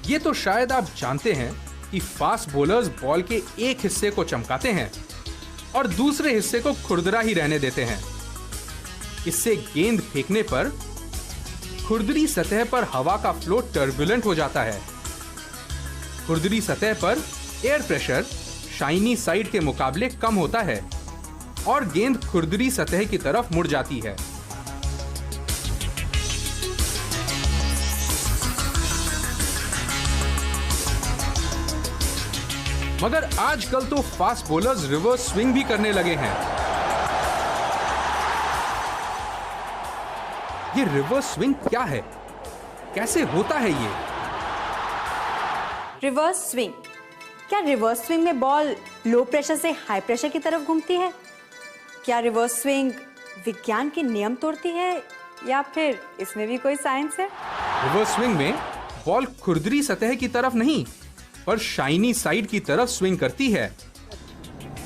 ये तो शायद आप जानते हैं कि फास्ट बॉलर्स बॉल के एक हिस्से को चमकाते हैं और दूसरे हिस्से को खुरदरा ही रहने देते हैं। इससे गेंद फेंकने पर खुरदरी सतह पर हवा का फ्लो टर्बुलेंट हो जाता है। खुरदरी सतह पर एयर प्रेशर शाइनी साइड के मुकाबले कम होता है और गेंद खुरदरी सतह की तरफ मुड़ जाती है। मगर आजकल तो फास्ट बॉलर्स रिवर्स स्विंग भी करने लगे हैं। ये रिवर्स स्विंग क्या है? कैसे होता है ये? Reverse swing. क्या रिवर्स स्विंग में बॉल लो प्रेशर से हाई प्रेशर की तरफ घूमती है? क्या रिवर्स स्विंग विज्ञान के नियम तोड़ती है या फिर इसमें भी कोई साइंस है? रिवर्स स्विंग में बॉल खुरदरी सतह की तरफ नहीं पर शाइनी साइड की तरफ स्विंग करती है।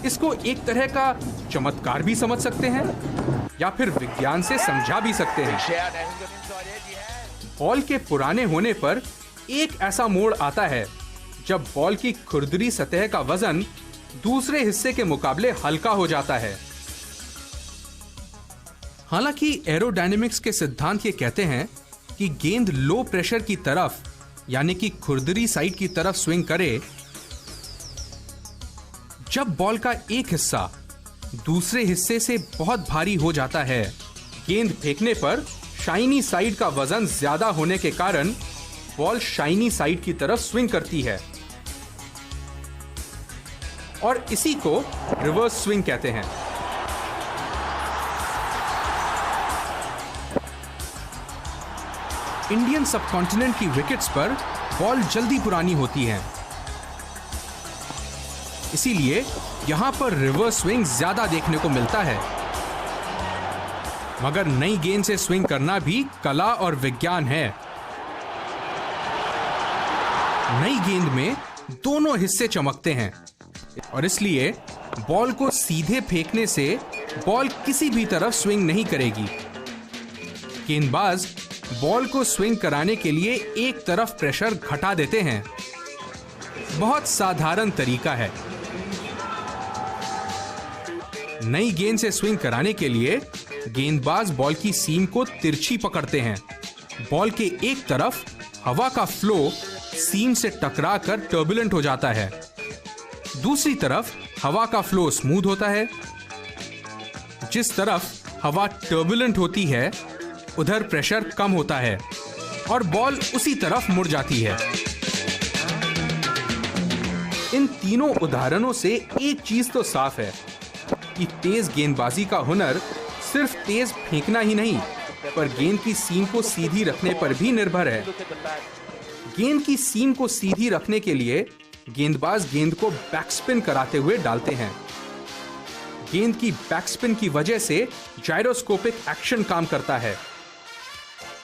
इसको एक तरह का चमत्कार भी समझ सकते हैं या फिर विज्ञान से समझा भी सकते हैं। बॉल के पुराने होने पर एक ऐसा मोड़ आता है जब बॉल की खुरदरी सतह का वजन दूसरे हिस्से के मुकाबले हल्का हो जाता है। हालांकि एरोडायनेमिक्स के सिद्धांत ये कहते हैं कि गेंद लो प्रेशर की तरफ यानी कि खुरदरी साइड की तरफ स्विंग करे। जब बॉल का एक हिस्सा दूसरे हिस्से से बहुत भारी हो जाता है, गेंद फेंकने पर शाइनी साइड का वजन ज्यादा होने के कारण बॉल शाइनी साइड की तरफ स्विंग करती है और इसी को रिवर्स स्विंग कहते हैं। इंडियन सबकॉन्टिनेंट की विकेट्स पर बॉल जल्दी पुरानी होती है, इसीलिए यहां पर रिवर्स स्विंग ज्यादा देखने को मिलता है। मगर नई गेंद से स्विंग करना भी कला और विज्ञान है। नई गेंद में दोनों हिस्से चमकते हैं और इसलिए बॉल को सीधे फेंकने से बॉल किसी भी तरफ स्विंग नहीं करेगी। गेंदबाज बॉल को स्विंग कराने के लिए एक तरफ प्रेशर घटा देते हैं। बहुत साधारण तरीका है। नई गेंद से स्विंग कराने के लिए गेंदबाज बॉल की सीम को तिरछी पकड़ते हैं। बॉल के एक तरफ हवा का फ्लो सीम से टकराकर टर्बुलेंट हो जाता है, दूसरी तरफ हवा का फ्लो स्मूथ होता है। जिस तरफ हवा टर्बुलेंट होती है उधर प्रेशर कम होता है और बॉल उसी तरफ मुड़ जाती है। इन तीनों उदाहरणों से एक चीज तो साफ है कि तेज गेंदबाजी का हुनर सिर्फ तेज फेंकना ही नहीं पर गेंद की सीम को सीधी रखने पर भी निर्भर है। गेंद की सीम को सीधी रखने के लिए गेंदबाज गेंद को बैकस्पिन कराते हुए डालते हैं। गेंद की बैकस्पिन की वजह से जायरोस्कोपिक एक्शन काम करता है।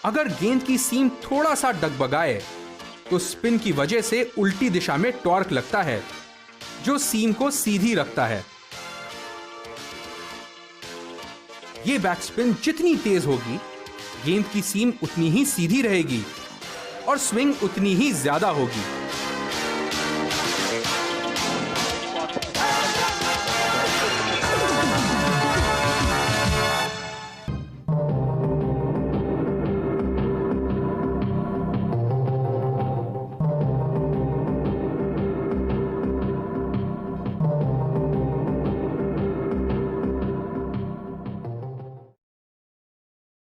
अगर गेंद की सीम थोड़ा सा डगबगाए तो स्पिन की वजह से उल्टी दिशा में टॉर्क लगता है जो सीम को सीधी रखता है। ये बैकस्पिन जितनी तेज होगी गेंद की सीम उतनी ही सीधी रहेगी और स्विंग उतनी ही ज्यादा होगी।